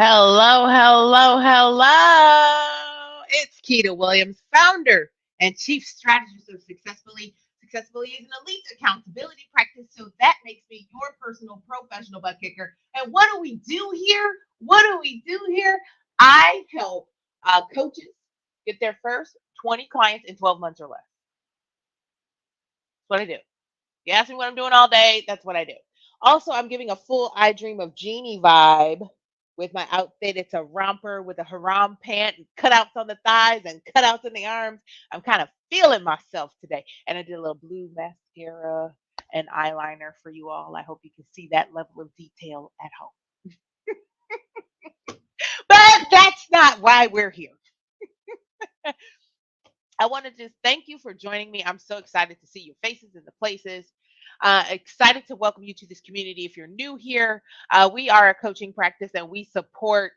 Hello, hello, hello. It's Keita Williams, founder and chief strategist of Successfully. Successfully is an elite accountability practice, so that makes me your personal professional butt kicker. And what do we do here? What do we do here? I help coaches get their first 20 clients in 12 months or less. That's what I do. You ask me what I'm doing all day, that's what I do. Also, I'm giving a full I Dream of Jeannie vibe with my outfit. It's a romper with a haram pant and cutouts on the thighs and cutouts in the arms. I'm kind of feeling myself today. And I did a little blue mascara and eyeliner for you all. I hope you can see that level of detail at home. But that's not why we're here. I want to just thank you for joining me. I'm so excited to see your faces in the places. Excited to welcome you to this community. If you're new here, we are a coaching practice and we support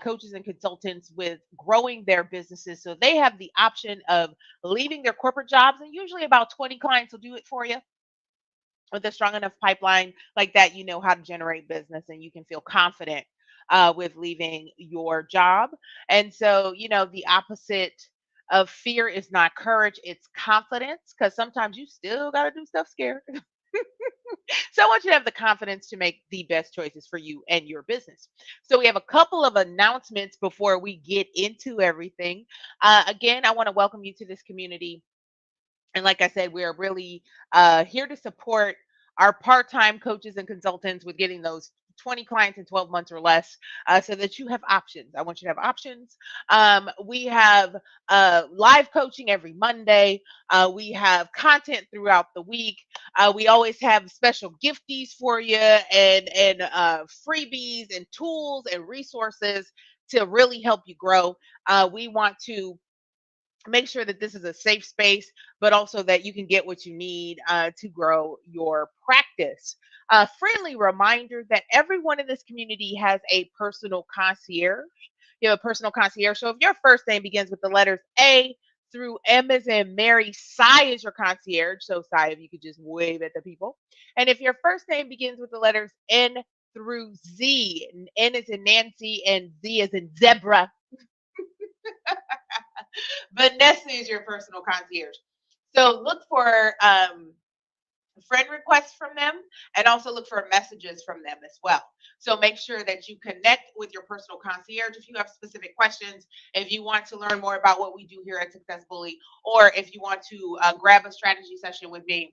coaches and consultants with growing their businesses. So they have the option of leaving their corporate jobs, and usually about 20 clients will do it for you. With a strong enough pipeline like that, you know how to generate business and you can feel confident with leaving your job. And so, the opposite of fear is not courage, it's confidence, because sometimes you still got to do stuff scared. So I want you to have the confidence to make the best choices for you and your business. So we have a couple of announcements before we get into everything. Again, I want to welcome you to this community. And like I said, we are really here to support our part-time coaches and consultants with getting those 20 clients in 12 months or less, so that you have options. I want you to have options. We have live coaching every Monday. We have content throughout the week. We always have special gifties for you and freebies and tools and resources to really help you grow. We want to make sure that this is a safe space, but also that you can get what you need to grow your practice. A friendly reminder that everyone in this community has a personal concierge. You have a personal concierge. So if your first name begins with the letters A through M as in Mary, Sai is your concierge. So Sai, if you could just wave at the people. And if your first name begins with the letters N through Z, N is in Nancy and Z is in zebra, Vanessa is your personal concierge. So look for friend requests from them and also look for messages from them as well. So make sure that you connect with your personal concierge if you have specific questions, if you want to learn more about what we do here at Success Bully, or if you want to grab a strategy session with me,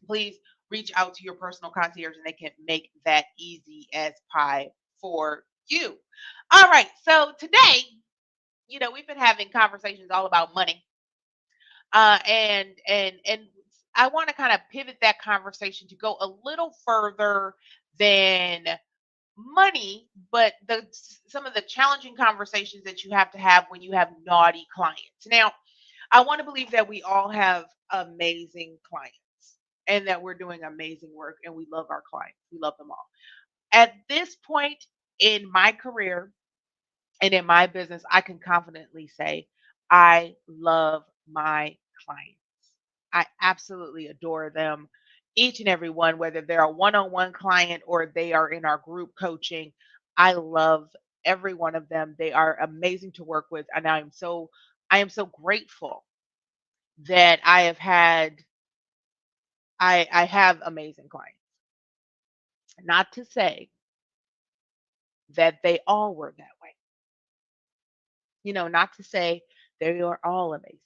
please reach out to your personal concierge and they can make that easy as pie for you. All right. So today, we've been having conversations all about money, and I want to kind of pivot that conversation to go a little further than money, but some of the challenging conversations that you have to have when you have naughty clients. Now, I want to believe that we all have amazing clients and that we're doing amazing work and we love our clients. We love them all. At this point in my career and in my business, I can confidently say I love my clients. I absolutely adore them, each and every one, whether they're a one on one client or they are in our group coaching. I love every one of them. They are amazing to work with. And I am so grateful that I have amazing clients. Not to say that they all were that way. Not to say they are all amazing.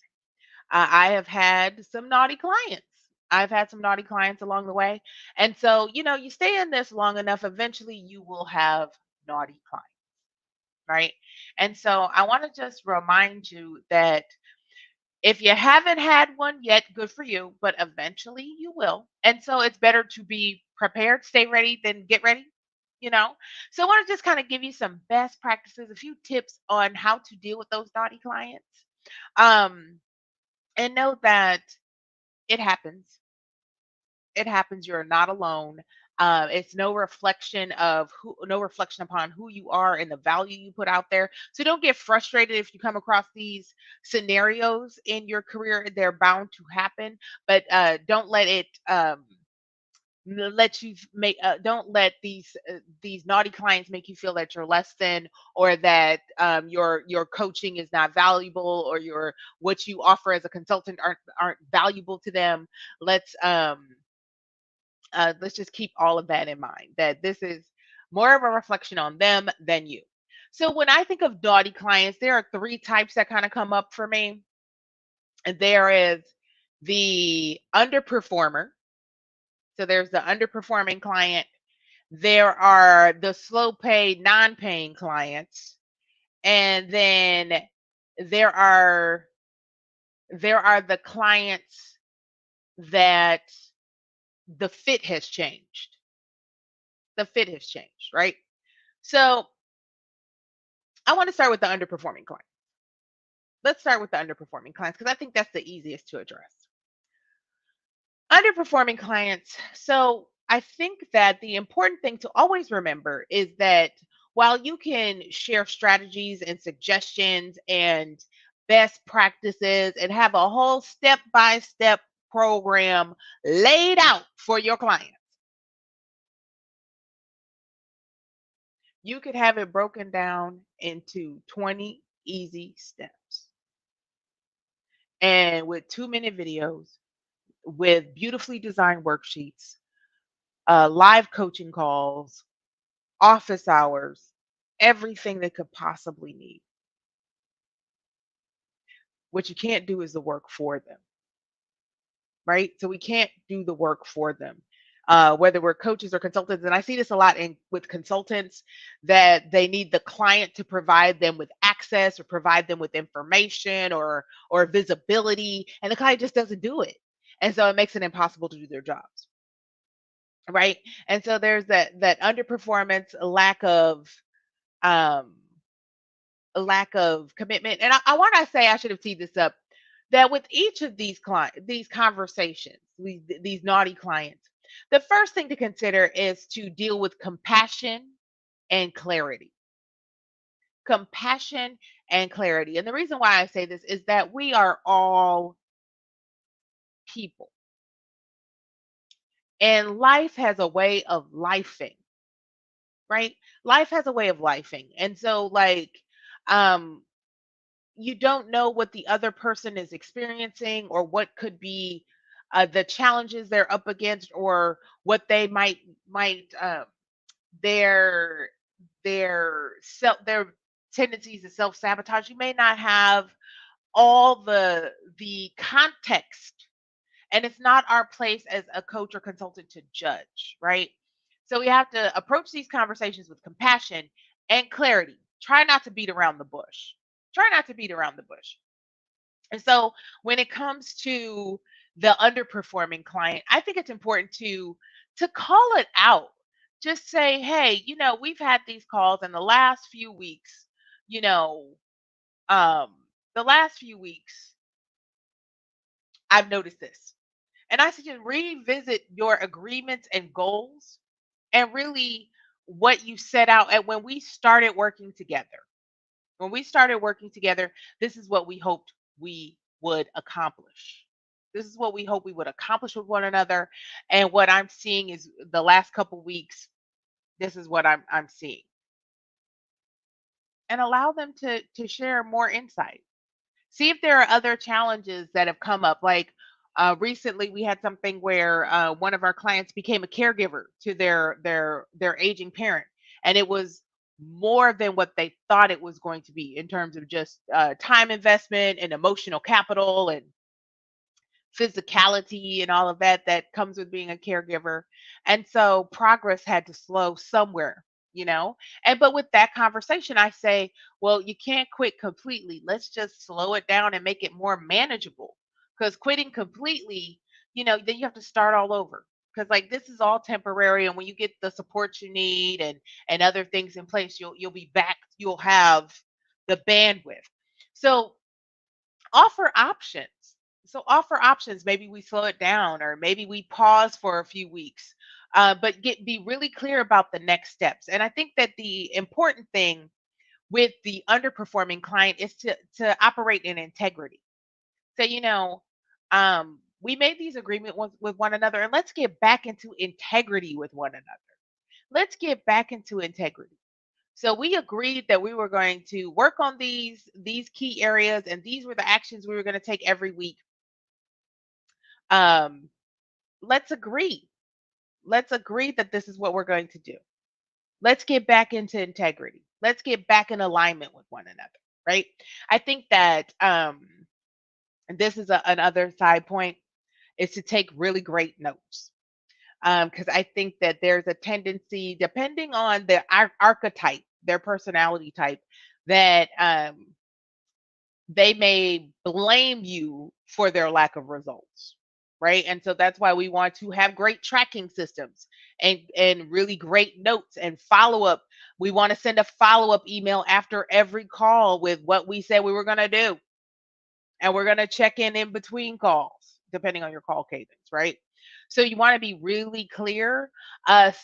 I have had some naughty clients. I've had some naughty clients along the way. And so, you stay in this long enough, eventually you will have naughty clients, right? And so I want to just remind you that if you haven't had one yet, good for you, but eventually you will. And so it's better to be prepared, stay ready than get ready, you know? So I want to just kind of give you some best practices, a few tips on how to deal with those naughty clients. Um, and know that it happens. It happens. You're not alone. It's no reflection upon who you are and the value you put out there. So don't get frustrated if you come across these scenarios in your career. They're bound to happen, but don't let it let you make don't let these naughty clients make you feel that you're less than, or that your coaching is not valuable, or your what you offer as a consultant aren't valuable to them. Let's just keep all of that in mind, that this is more of a reflection on them than you. So when I think of naughty clients, there are three types that kind of come up for me. And there is the underperformer. So there's the underperforming client. There are the slow pay, non-paying clients. And then there are the clients that the fit has changed. The fit has changed, right? So I want to start with the underperforming clients. Let's start with the underperforming clients because I think that's the easiest to address. Underperforming clients. So I think that the important thing to always remember is that while you can share strategies and suggestions and best practices and have a whole step by step program laid out for your clients, you could have it broken down into 20 easy steps. And with 2-minute videos, with beautifully designed worksheets, live coaching calls, office hours, everything they could possibly need. What you can't do is the work for them, right? So we can't do the work for them. Whether we're coaches or consultants, and I see this a lot with consultants, that they need the client to provide them with access or provide them with information or visibility, and the client just doesn't do it, and so it makes it impossible to do their jobs, right? And so there's that underperformance, um, a lack of commitment. And I want to say, I should have teed this up, that with each of these conversations, these naughty clients, the first thing to consider is to deal with compassion and clarity. Compassion and clarity. And the reason why I say this is that we are all people, and life has a way of lifing, right? Life has a way of lifing. And so, like, um, you don't know what the other person is experiencing, or what could be the challenges they're up against, or what they might their their tendencies to self-sabotage. You may not have all the context, and it's not our place as a coach or consultant to judge, right? So we have to approach these conversations with compassion and clarity. Try not to beat around the bush. Try not to beat around the bush. And so when it comes to the underperforming client, I think it's important to call it out. Just say, "Hey, we've had these calls in the last few weeks, you know, the last few weeks, I've noticed this." And I suggest revisit your agreements and goals, and really what you set out at when we started working together. When we started working together, this is what we hoped we would accomplish. This is what we hope we would accomplish with one another. And what I'm seeing is the last couple weeks, this is what I'm seeing. And allow them to share more insight. See if there are other challenges that have come up. Like recently, we had something where one of our clients became a caregiver to their aging parent, and it was more than what they thought it was going to be in terms of just time investment and emotional capital and physicality and all of that comes with being a caregiver. And so progress had to slow somewhere, you know. And but with that conversation, I say, well, you can't quit completely. Let's just slow it down and make it more manageable. Because quitting completely, then you have to start all over. Because like this is all temporary, and when you get the support you need and other things in place, you'll be back. You'll have the bandwidth. So offer options. So offer options. Maybe we slow it down, or maybe we pause for a few weeks, but be really clear about the next steps. And I think that the important thing with the underperforming client is to operate in integrity. So um, We made these agreements with one another, and let's get back into integrity with one another. Let's get back into integrity. So we agreed that we were going to work on these key areas, and these were the actions we were going to take every week. Um, let's agree. Let's agree that this is what we're going to do. Let's get back into integrity. Let's get back in alignment with one another, right? I think that and this is another side point, is to take really great notes. Because I think that there's a tendency, depending on the archetype, their personality type, that they may blame you for their lack of results, right? And so that's why we want to have great tracking systems and really great notes and follow up. We want to send a follow up email after every call with what we said we were going to do, and we're going to check in between calls, depending on your call cadence, right? So you want to be really clear,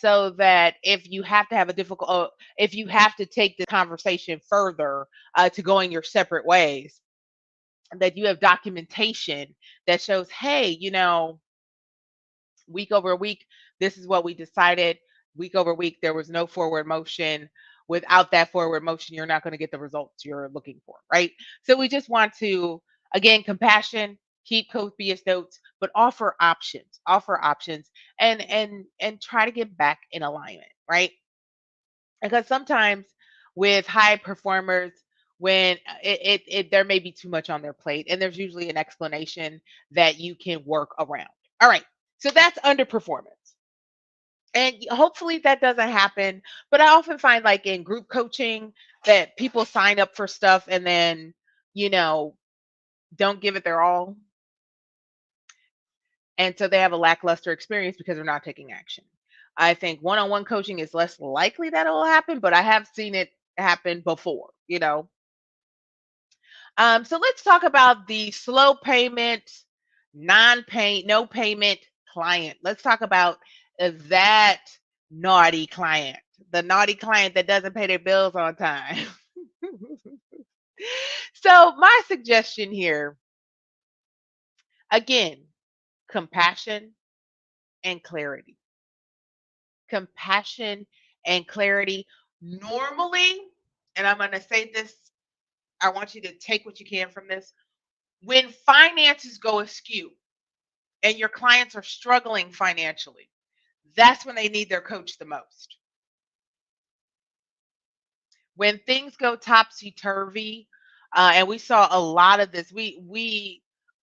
so that if you have to have a difficult, if you have to take the conversation further, to going your separate ways, that you have documentation that shows, hey, week over week, this is what we decided. Week over week, there was no forward motion. Without that forward motion, you're not going to get the results you're looking for, right? So we just want to, again, compassion, keep copious notes, but offer options, and try to get back in alignment, right? Because sometimes with high performers, when there may be too much on their plate, and there's usually an explanation that you can work around. All right, so that's underperformance, and hopefully that doesn't happen. But I often find, like in group coaching, that people sign up for stuff and then you know don't give it their all, and so they have a lackluster experience because they're not taking action. I think one-on-one coaching is less likely that it will happen, but I have seen it happen before. So let's talk about the slow payment, non-pay, no payment client. Let's talk about that naughty client, the naughty client that doesn't pay their bills on time. So my suggestion here, again, compassion and clarity. Compassion and clarity. Normally, and I'm going to say this, I want you to take what you can from this. When finances go askew and your clients are struggling financially, that's when they need their coach the most. When things go topsy turvy, and we saw a lot of this, we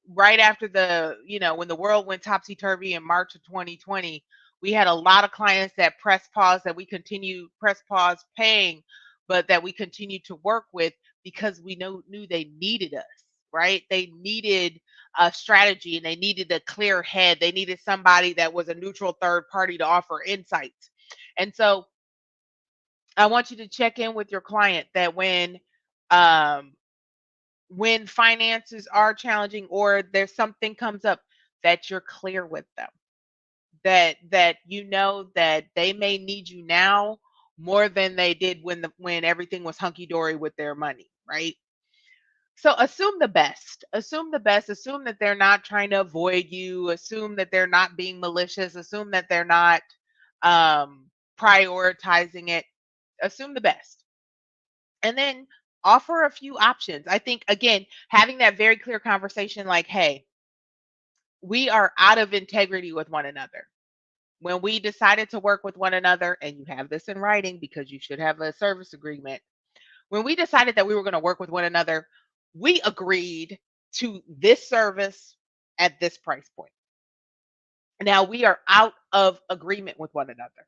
right after when the world went topsy turvy in March of 2020, we had a lot of clients that press pause, that we continue press pause paying, but that we continued to work with because we knew they needed us, right? They needed a strategy, and they needed a clear head. They needed somebody that was a neutral third party to offer insights. And so I want you to check in with your client that um, when finances are challenging or there's something comes up, that you're clear with them, that that they may need you now more than they did when everything was hunky dory with their money, right? So assume the best. Assume the best. Assume that they're not trying to avoid you. Assume that they're not being malicious. Assume that they're not prioritizing it. Assume the best. And then offer a few options. I think, again, having that very clear conversation, like, hey, we are out of integrity with one another. When we decided to work with one another, and you have this in writing because you should have a service agreement, when we decided that we were going to work with one another, we agreed to this service at this price point. Now we are out of agreement with one another.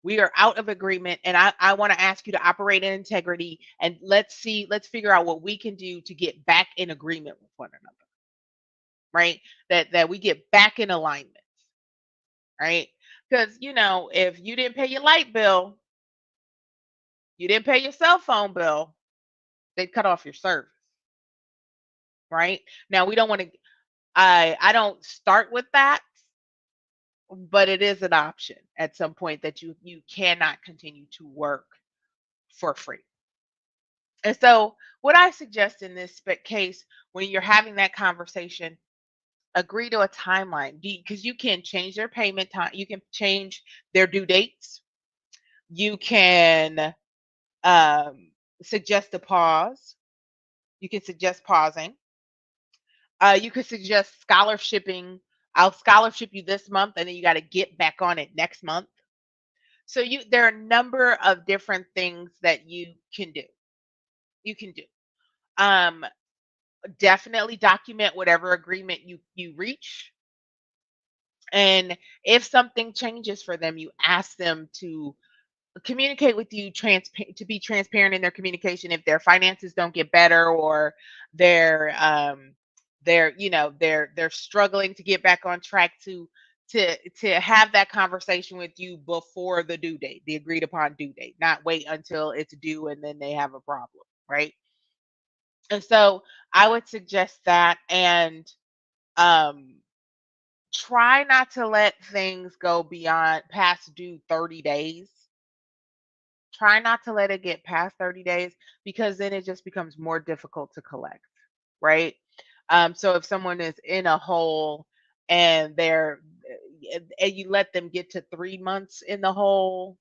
We are out of agreement, and I want to ask you to operate in integrity, and let's figure out what we can do to get back in agreement with one another, right? That we get back in alignment, right? Because if you didn't pay your light bill, you didn't pay your cell phone bill, they cut off your service, right? Now we don't want to. I don't start with that, but it is an option at some point that you cannot continue to work for free. And so, what I suggest in this case, when you're having that conversation, Agree to a timeline because you can change their payment time. You can change their due dates. You can um, suggest a pause. You can suggest pausing. You could suggest scholarshiping. I'll scholarship you this month, and then you got to get back on it next month. So there are a number of different things that you can do. You can do. Um, Definitely document whatever agreement you reach. And if something changes for them, you ask them to communicate with you to be transparent in their communication if their finances don't get better or they're struggling to get back on track to have that conversation with you before the due date, the agreed upon due date, not wait until it's due and then they have a problem, right? And so I would suggest that, and um try not to let things go beyond past due 30 days. Try not to let it get past 30 days because then it just becomes more difficult to collect, right? So if someone is in a hole and and you let them get to 3 months in the hole,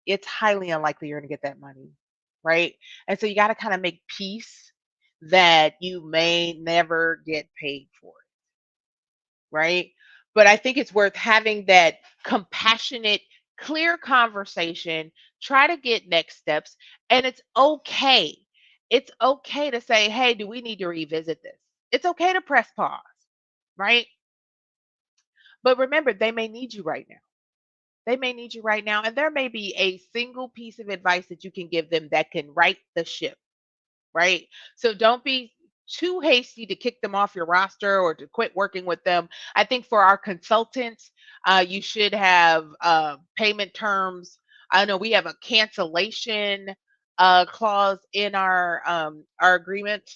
it's highly unlikely you're going to get that money, right? And so you got to kind of make peace that you may never get paid for it, right? But I think it's worth having that compassionate, clear conversation, try to get next steps, and it's okay. It's okay to say, "Hey, do we need to revisit this?" It's okay to press pause, right? But remember, they may need you right now. They may need you right now, and there may be a single piece of advice that you can give them that can right the ship, right? So don't be too hasty to kick them off your roster or to quit working with them. I think for our consultants, you should have payment terms. I know we have a cancellation clause in our agreement,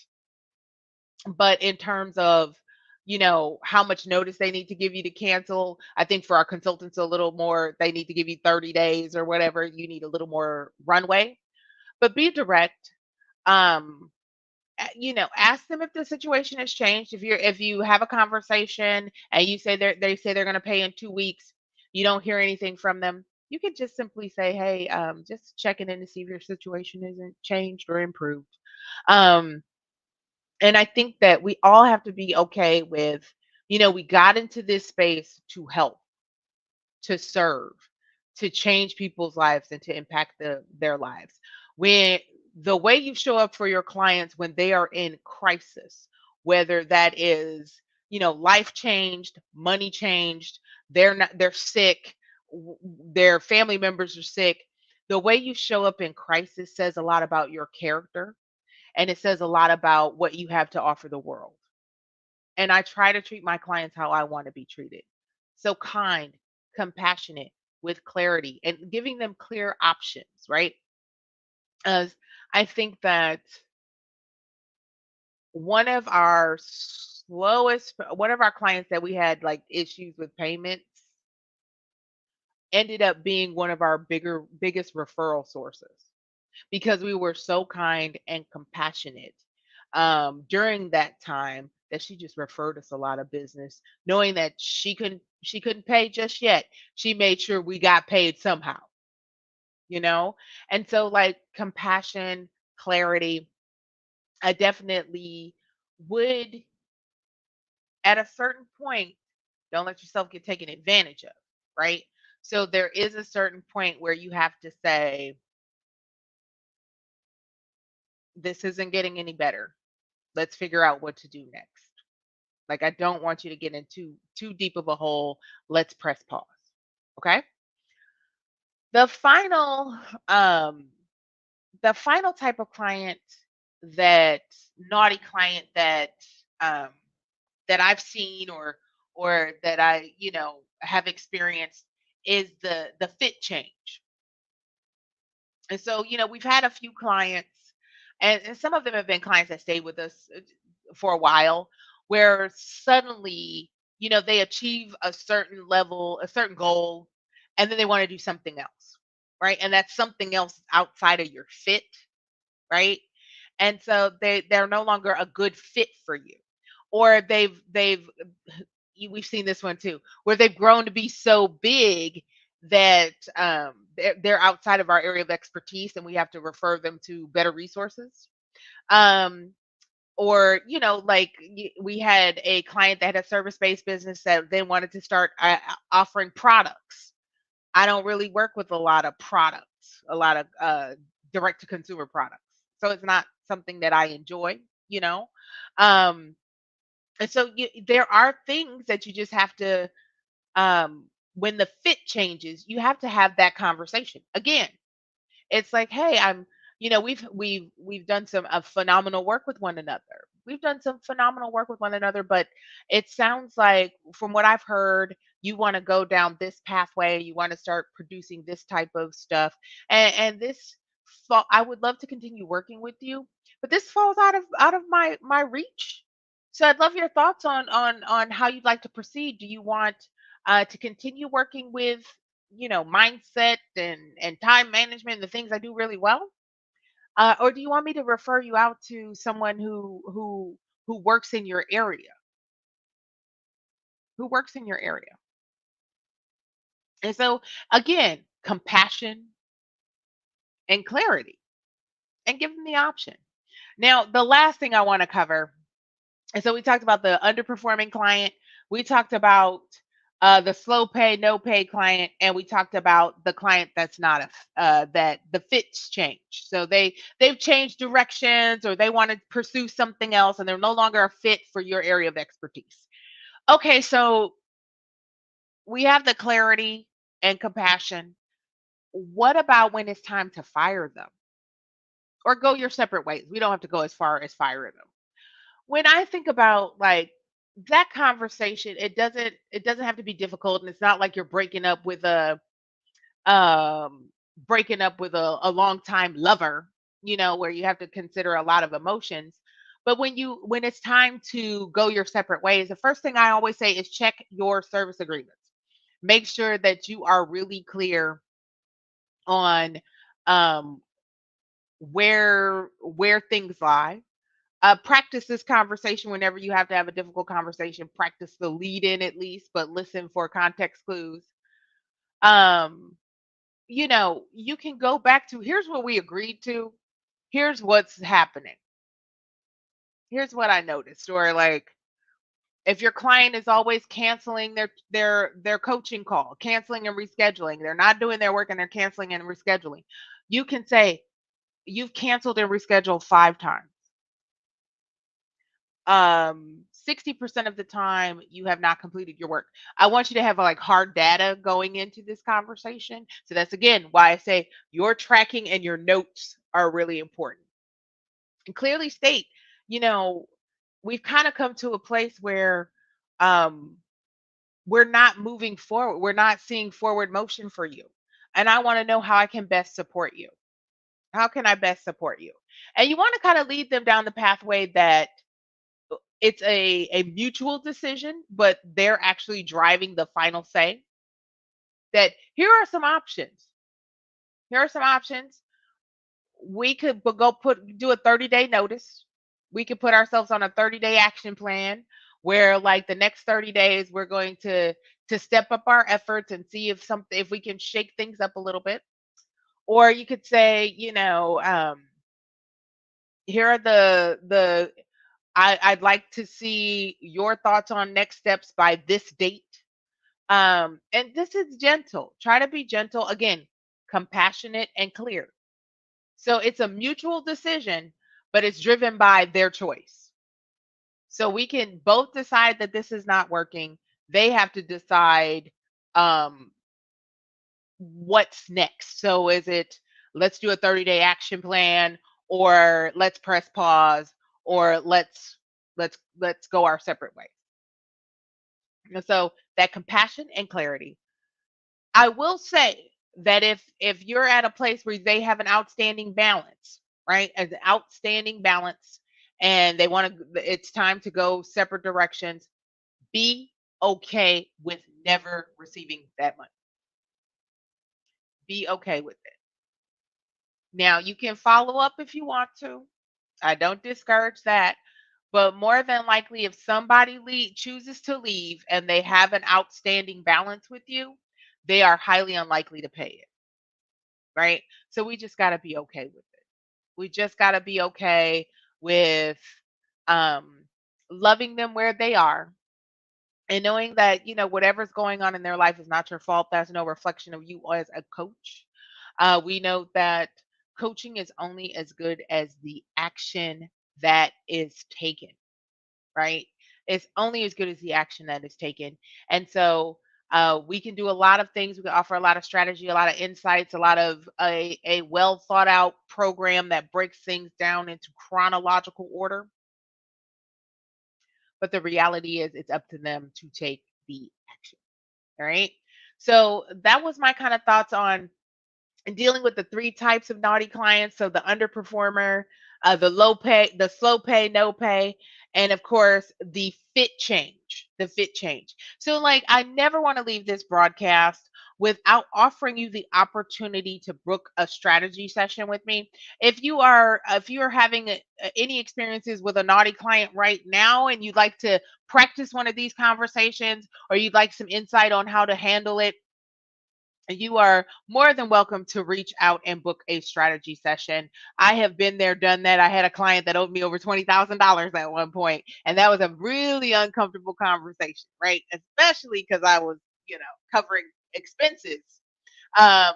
but in terms of how much notice they need to give you to cancel, I think for our consultants a little more. They need to give you 30 days or whatever. You need a little more runway, but be direct. Um, ask them if the situation has changed. If you have a conversation and you say they say they're going to pay in 2 weeks, you don't hear anything from them. You could just simply say, "Hey, just checking in to see if your situation isn't changed or improved." Um, and I think that we all have to be okay with, we got into this space to help, to serve, to change people's lives and to impact their lives. When the way you show up for your clients when they are in crisis, whether that is, life changed, money changed, they're sick, their family members are sick. The way you show up in crisis says a lot about your character, and it says a lot about what you have to offer the world. And I try to treat my clients how I want to be treated. So kind, compassionate, with clarity, and giving them clear options, right? As I think that one of our clients that we had like issues with payments ended up being one of our biggest referral sources because we were so kind and compassionate during that time that she just referred us a lot of business, knowing that she couldn't pay just yet. She made sure we got paid somehow, you know? And so like compassion, clarity, I definitely would at a certain point, don't let yourself get taken advantage of, right? So there is a certain point where you have to say, this isn't getting any better. Let's figure out what to do next. Like I don't want you to get into too deep of a hole. Let's press pause. Okay? The final um the final type of client, that naughty client um that I've seen or that I, have experienced is the fit change. And so, we've had a few clients, and some of them have been clients that stayed with us for a while, where suddenly, they achieve a certain level, a certain goal, and then they want to do something else, right? And that's something else outside of your fit, right? And so they're no longer a good fit for you. or we've seen this one too, where they've grown to be so big that they're outside of our area of expertise, and we have to refer them to better resources. Um, or like we had a client that had a service-based business that then wanted to start offering products. I don't really work with a lot of products, a lot of direct to consumer products, so it's not something that I enjoy, you know. um and so there are things that you just have to, when the fit changes, you have to have that conversation again. It's like, hey, we've done some phenomenal work with one another. We've done some phenomenal work with one another, but it sounds like, from what I've heard, you want to go down this pathway. You want to start producing this type of stuff, and this fall, I would love to continue working with you, but this falls out of my reach. So I'd love your thoughts on how you'd like to proceed. Do you want to continue working with mindset and time management, the things I do really well, or do you want me to refer you out to someone who works in your area, who works in your area? And so again, compassion and clarity, and give them the option. Now, the last thing I want to cover. And so we talked about the underperforming client. We talked about the slow pay, no pay client, and we talked about the client that's not that the fits change. So they've changed directions, or they want to pursue something else, and they're no longer a fit for your area of expertise. Okay, so we have the clarity and compassion. What about when it's time to fire them or go your separate ways? We don't have to go as far as firing them. When I think about, like, that conversation, it doesn't have to be difficult, and it's not like you're um breaking up with a longtime lover, where you have to consider a lot of emotions. But when it's time to go your separate ways, the first thing I always say is check your service agreements. Make sure that you are really clear on um where things lie. Practice this conversation whenever you have to have a difficult conversation. Practice the lead in at least, but listen for context clues. Um, you can go back to, here's what we agreed to. Here's what's happening. Here's what I noticed. Or, like, if your client is always canceling their coaching call, canceling and rescheduling, they're not doing their work and they're canceling and rescheduling. You can say, you've canceled and rescheduled 5 times. 60% of the time you have not completed your work. I want you to have like hard data going into this conversation. So that's again why I say your tracking and your notes are really important. And clearly state, you know, we've kind of come to a place where um we're not moving forward. We're not seeing forward motion for you. And I want to know how I can best support you. How can I best support you? And you want to kind of lead them down the pathway that it's a mutual decision, but they're actually driving the final say. That here are some options. Here are some options. We could go do a 30-day notice. We could put ourselves on a 30-day action plan where, like, the next 30 days we're going to step up our efforts and see if we can shake things up a little bit. Or you could say, here are I'd like to see your thoughts on next steps by this date. And this is gentle. Try to be gentle. Again, compassionate and clear. So it's a mutual decision, but it's driven by their choice. So we can both decide that this is not working. They have to decide um, what's next. So is it, let's do a 30-day action plan, or let's press pause, or let's go our separate ways. And so that compassion and clarity. I will say that if you're at a place where they have an outstanding balance, right? As an outstanding balance, and they want to, it's time to go separate directions, be okay with never receiving that money. Be okay with it. Now, you can follow up if you want to. I don't discourage that, But more than likely, if somebody chooses to leave and they have an outstanding balance with you, they are highly unlikely to pay it, right? So we just got to be okay with it. We just got to be okay with um, loving them where they are and knowing that, whatever's going on in their life is not your fault. That's no reflection of you as a coach. We know that coaching is only as good as the action that is taken, right? It's only as good as the action that is taken. And so we can do a lot of things. We can offer a lot of strategy, a lot of insights, a lot of a well thought out program that breaks things down into chronological order. But the reality is, it's up to them to take the action. All right. So that was my kind of thoughts on and dealing with the three types of naughty clients. So the underperformer, the low pay, the slow pay, no pay, and of course the fit change, the fit change. So like I never want to leave this broadcast without offering you the opportunity to book a strategy session with me. If you are having any experiences with a naughty client right now and you'd like to practice one of these conversations or you'd like some insight on how to handle it, you are more than welcome to reach out and book a strategy session. I have been there, done that. I had a client that owed me over $20,000 at one point, and that was a really uncomfortable conversation, right? Especially because I was, covering expenses. Um,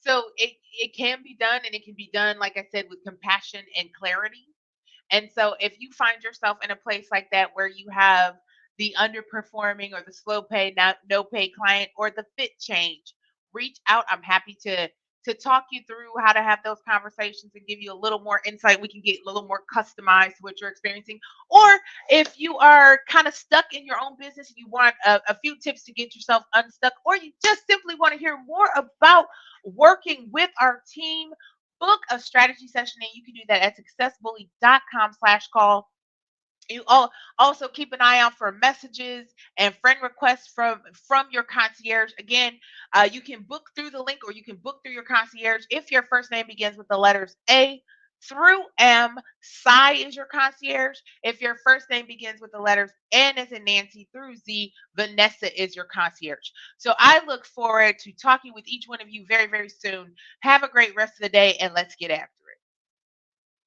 so it can be done, and it can be done, like I said, with compassion and clarity. And so if you find yourself in a place like that where you have the underperforming or the slow pay, not no pay client or the fit change, reach out. I'm happy to talk you through how to have those conversations and give you a little more insight. We can get a little more customized to what you're experiencing. Or if you are kind of stuck in your own business, you want a few tips to get yourself unstuck, or you just simply want to hear more about working with our team, book a strategy session, and you can do that at successbully.com/call. You also keep an eye out for messages and friend requests from your concierge. Again, you can book through the link or you can book through your concierge if your first name begins with the letters A through M. Sai is your concierge. If your first name begins with the letters N as in Nancy through Z, Vanessa is your concierge. So I look forward to talking with each one of you very, very soon. Have a great rest of the day, and let's get after it.